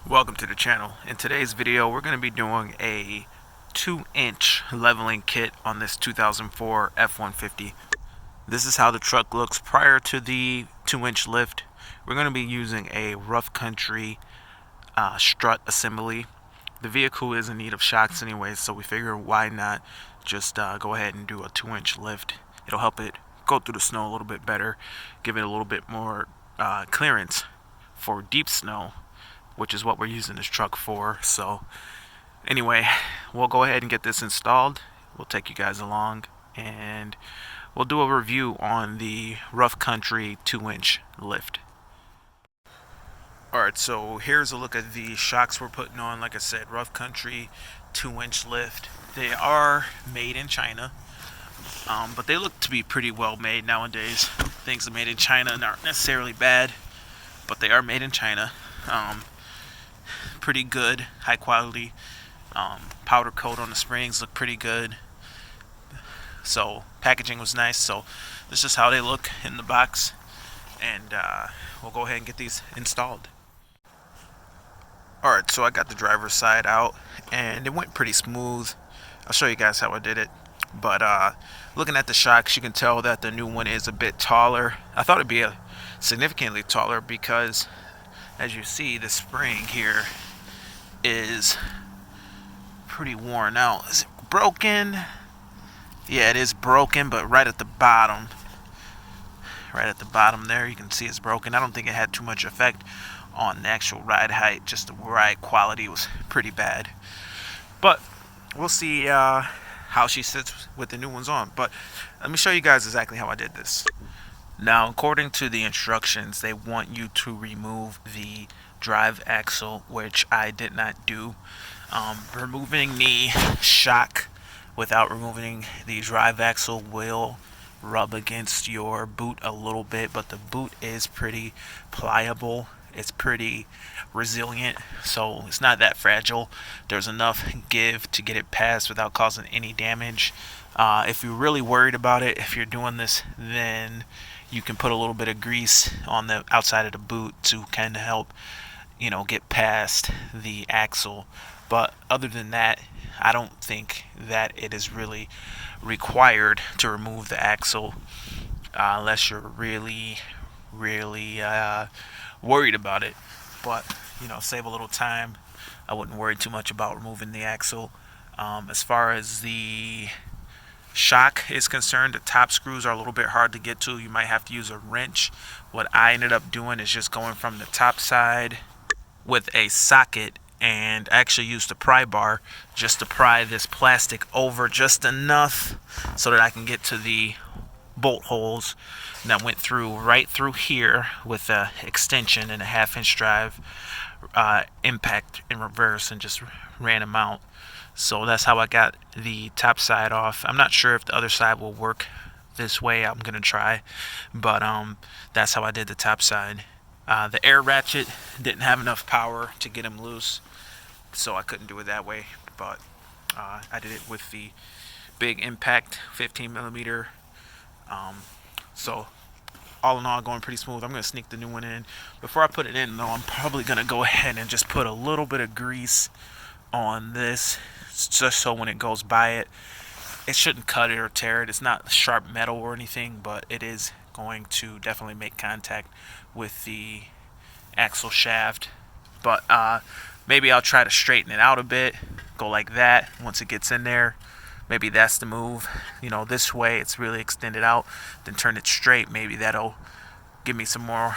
Welcome to the channel. In today's video we're going to be doing a 2-inch leveling kit on this 2004 F-150. This is how the truck looks prior to the 2-inch lift. We're going to be using a rough country strut assembly. The vehicle is in need of shocks anyway, so we figure why not just go ahead and do a 2-inch lift. It'll help it go through the snow a little bit better, give it a little bit more clearance for deep snow, which is what we're using this truck for. So anyway, we'll go ahead and get this installed. We'll take you guys along and we'll do a review on the rough country 2-inch lift. Alright, so here's a look at the shocks we're putting on. Like I said, rough country 2-inch lift. They are made in China, but they look to be pretty well made nowadays. Things made in China aren't necessarily bad, but they are made in China. Pretty good, high quality. Powder coat on the springs look pretty good. So packaging was nice. So this is how they look in the box, and we'll go ahead and get these installed. Alright, so I got the driver's side out and it went pretty smooth. I'll show you guys how I did it. But looking at the shocks, you can tell that the new one is a bit taller. I thought it'd be significantly taller because, as you see, the spring here is pretty worn out. Is it broken? Yeah, it is broken, but right at the bottom there, you can see it's broken. I don't think it had too much effect on the actual ride height. Just the ride quality was pretty bad. But we'll see how she sits with the new ones on. But let me show you guys exactly how I did this. Now, according to the instructions, they want you to remove the drive axle, which I did not do. Removing the shock without removing the drive axle will rub against your boot a little bit, but the boot is pretty pliable. It's pretty resilient, so it's not that fragile. There's enough give to get it past without causing any damage. If you're really worried about it, if you're doing this, then you can put a little bit of grease on the outside of the boot to kind of help, get past the axle. But other than that, I don't think that it is really required to remove the axle unless you're really worried about it. But save a little time. I wouldn't worry too much about removing the axle. As far as the shock is concerned, the top screws are a little bit hard to get to. You might have to use a wrench. What I ended up doing is just going from the top side with a socket, and actually used a pry bar just to pry this plastic over just enough so that I can get to the bolt holes. And I went right through here with a extension and a 1/2-inch drive impact in reverse, and just ran them out. So that's how I got the top side off. I'm not sure if the other side will work this way. I'm gonna try, but that's how I did the top side. The air ratchet didn't have enough power to get him loose, so I couldn't do it that way. But I did it with the big impact 15 millimeter. So all in all, going pretty smooth. I'm gonna sneak the new one in. Before I put it in, though, I'm probably gonna go ahead and just put a little bit of grease on this, just so when it goes by it shouldn't cut it or tear it. It's not sharp metal or anything, but it is going to definitely make contact with the axle shaft. But maybe I'll try to straighten it out a bit, go like that once it gets in there. Maybe that's the move. This way it's really extended out. Then turn it straight. Maybe that'll give me some more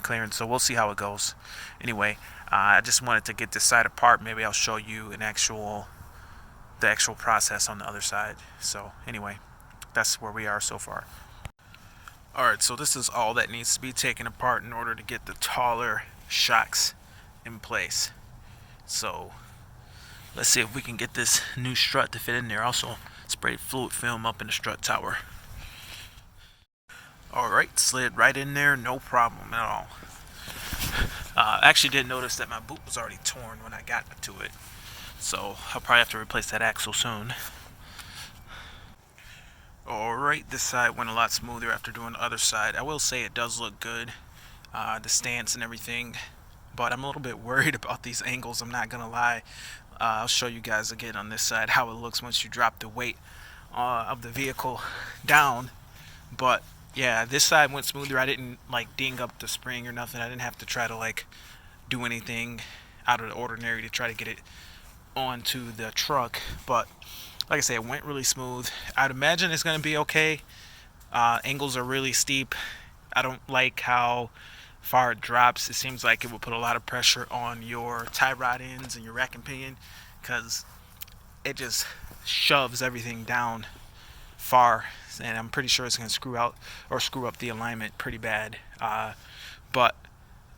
clearance. So we'll see how it goes. Anyway, I just wanted to get this side apart. Maybe I'll show you the actual process on the other side. So anyway, that's where we are so far. Alright, so this is all that needs to be taken apart in order to get the taller shocks in place. So let's see if we can get this new strut to fit in there. Also sprayed fluid film up in the strut tower. Alright, slid right in there, no problem at all. I actually did notice that my boot was already torn when I got to it, so I'll probably have to replace that axle soon. Alright, this side went a lot smoother after doing the other side. I will say it does look good. The stance and everything but I'm a little bit worried about these angles, I'm not gonna lie. I'll show you guys again on this side how it looks once you drop the weight of the vehicle down. But yeah, this side went smoother. I didn't like ding up the spring or nothing. I didn't have to try to like do anything out of the ordinary to try to get it onto the truck. But like I said, it went really smooth. I'd imagine it's going to be okay. Angles are really steep. I don't like how far it drops. It seems like it will put a lot of pressure on your tie rod ends and your rack and pinion, because it just shoves everything down far, and I'm pretty sure it's going to screw out or screw up the alignment pretty bad. But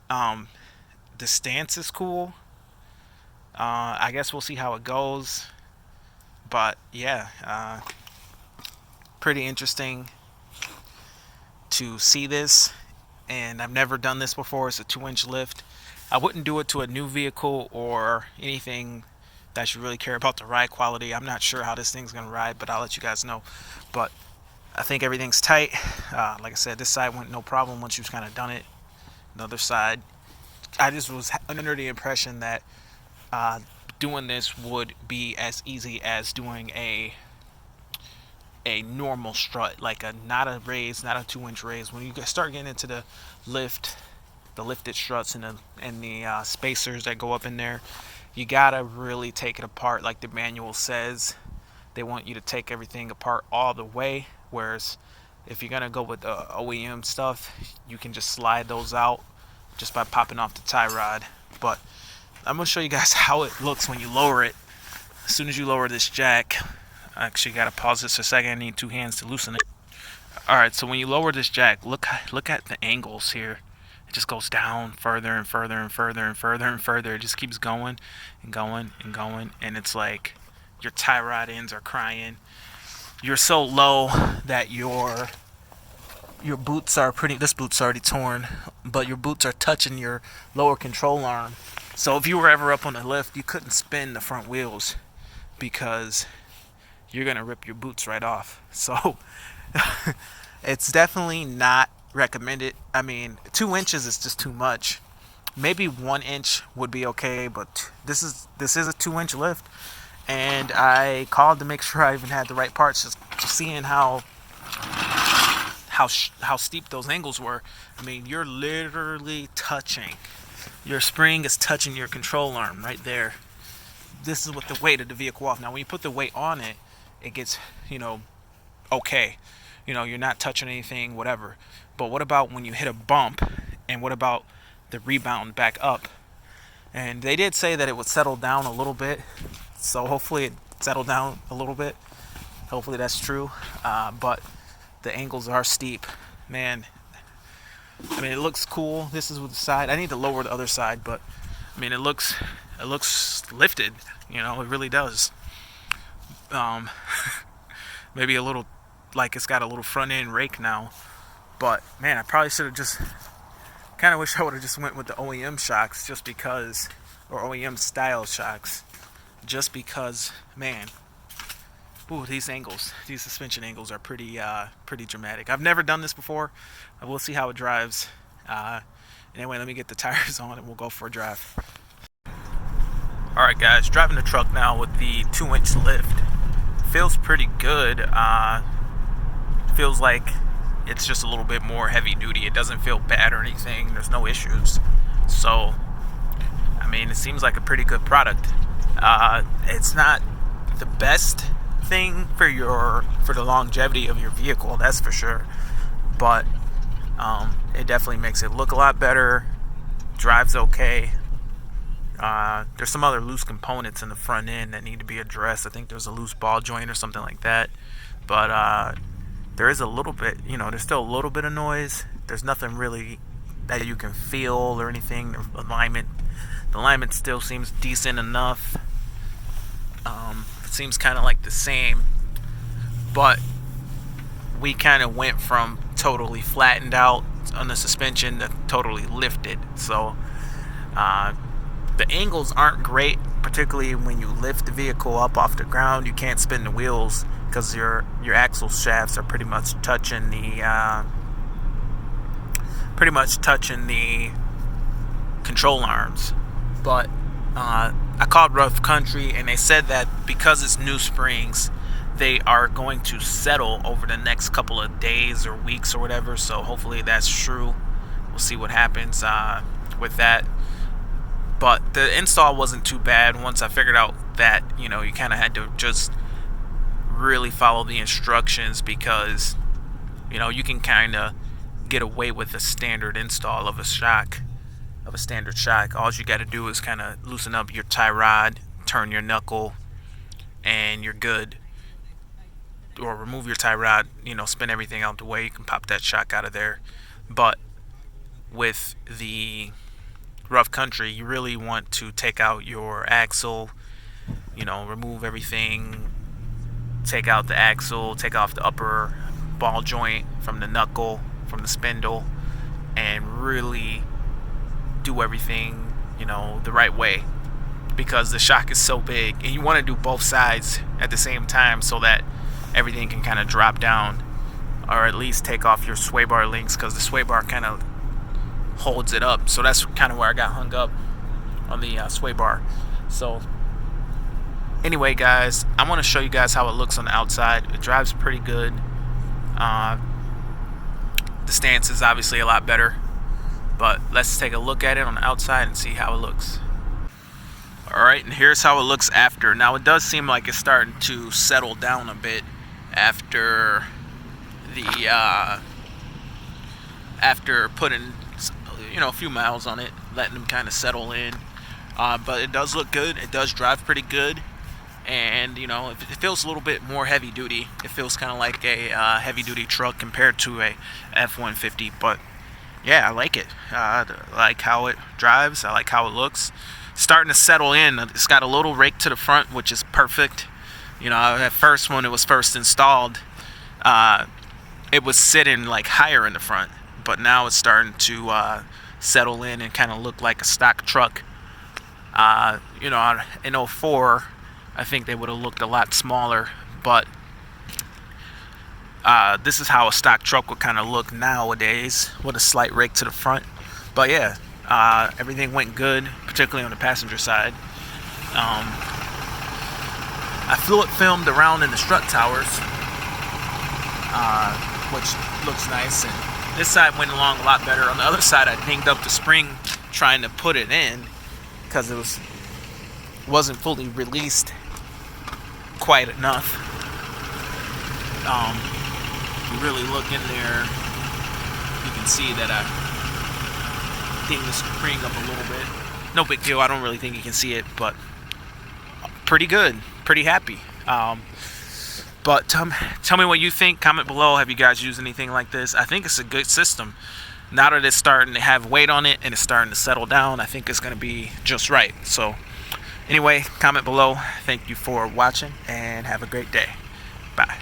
the stance is cool. I guess we'll see how it goes. But yeah, pretty interesting to see this, and I've never done this before. It's a 2-inch lift. I wouldn't do it to a new vehicle or anything that you really care about the ride quality. I'm not sure how this thing's gonna ride, but I'll let you guys know. But I think everything's tight. Like I said, this side went no problem once you've kind of done it. The other side, I just was under the impression that doing this would be as easy as doing a normal strut, like not a raise, not a 2-inch raise. When you start getting into the lifted struts and the spacers that go up in there, you gotta really take it apart. Like the manual says, they want you to take everything apart all the way. Whereas if you're gonna go with the OEM stuff, you can just slide those out just by popping off the tie rod. But I'm gonna show you guys how it looks when you lower it. As soon as you lower this jack, I actually gotta pause this for a second. I need 2 hands to loosen it. Alright, so when you lower this jack, look at the angles here. It just goes down further and further and further and further and further. It just keeps going and going and going, and it's like your tie rod ends are crying. You're so low that your boots are this boot's already torn, but your boots are touching your lower control arm. So if you were ever up on the lift, you couldn't spin the front wheels because you're gonna rip your boots right off. So it's definitely not recommended. I mean, 2 inches is just too much. Maybe 1 inch would be okay, but this is a 2-inch lift, and I called to make sure I even had the right parts. Just seeing how steep those angles were. I mean, you're literally touching. Your spring is touching your control arm right there. This is with the weight of the vehicle off. Now, when you put the weight on it, it gets, okay. You're not touching anything, whatever. But what about when you hit a bump, and what about the rebound back up? And they did say that it would settle down a little bit, so hopefully it settled down a little bit. Hopefully that's true. But the angles are steep, man. I mean, it looks cool. This is with the side. I need to lower the other side, but I mean, it looks lifted. It really does. Maybe a little, like it's got a little front end rake now. But man, I probably should have just kind of wish I would have just went with the OEM shocks, just because, or OEM style shocks, just because, man. Ooh, these suspension angles are pretty dramatic. I've never done this before. We'll see how it drives. Anyway, let me get the tires on and we'll go for a drive. Alright guys, driving the truck now with the 2-inch lift. Feels pretty good. Feels like it's just a little bit more heavy duty. It doesn't feel bad or anything. There's no issues. So, I mean, it seems like a pretty good product. It's not the best thing for the longevity of your vehicle, that's for sure, but it definitely makes it look a lot better. Drives okay. There's some other loose components in the front end that need to be addressed. I think there's a loose ball joint or something like that, but there is a little bit, there's still a little bit of noise. There's nothing really that you can feel or anything. The alignment still seems decent enough. It seems kind of like the same, but we kind of went from totally flattened out on the suspension to totally lifted. So the angles aren't great, particularly when you lift the vehicle up off the ground. You can't spin the wheels because your axle shafts are pretty much touching the control arms. But I called Rough Country, and they said that because it's new springs, they are going to settle over the next couple of days or weeks or whatever. So hopefully that's true. We'll see what happens with that. But the install wasn't too bad once I figured out that, you know, you kind of had to just really follow the instructions, because, you know, you can kind of get away with a standard install of a standard shock. All you got to do is kind of loosen up your tie rod, turn your knuckle, and you're good. Or remove your tie rod, you know, spin everything out the way, you can pop that shock out of there. But with the Rough Country, you really want to take out your axle, you know, remove everything, take out the axle, take off the upper ball joint from the knuckle, from the spindle, and really do everything, you know, the right way, because the shock is so big, and you want to do both sides at the same time so that everything can kind of drop down, or at least take off your sway bar links, because the sway bar kind of holds it up. So that's kind of where I got hung up on the sway bar. So anyway, guys, I want to show you guys how it looks on the outside. It drives pretty good. The stance is obviously a lot better, but let's take a look at it on the outside and see how it looks. Alright, and here's how it looks after. Now, it does seem like it's starting to settle down a bit after the after putting, you know, a few miles on it, letting them kind of settle in. But it does look good. It does drive pretty good, and, you know, it feels a little bit more heavy duty. It feels kind of like a heavy duty truck compared to a F-150. But yeah, I like it. I like how it drives. I like how it looks. Starting to settle in. It's got a little rake to the front, which is perfect. You know, at first, when it was first installed, it was sitting like higher in the front, but now it's starting to settle in and kind of look like a stock truck. You know, in 04, I think they would have looked a lot smaller, but this is how a stock truck would kind of look nowadays, with a slight rake to the front. But yeah, everything went good, particularly on the passenger side. I fluid filmed around in the strut towers, which looks nice, and this side went along a lot better. On the other side, I dinged up the spring trying to put it in, because it wasn't fully released quite enough. You really look in there, you can see that I dinged the spring up a little bit. No big deal. I don't really think you can see it, but pretty good, pretty happy. But tell me what you think. Comment below. Have you guys used anything like this? I think it's a good system. Now that it's starting to have weight on it and it's starting to settle down, I think it's going to be just right. So anyway, comment below. Thank you for watching, and have a great day. Bye.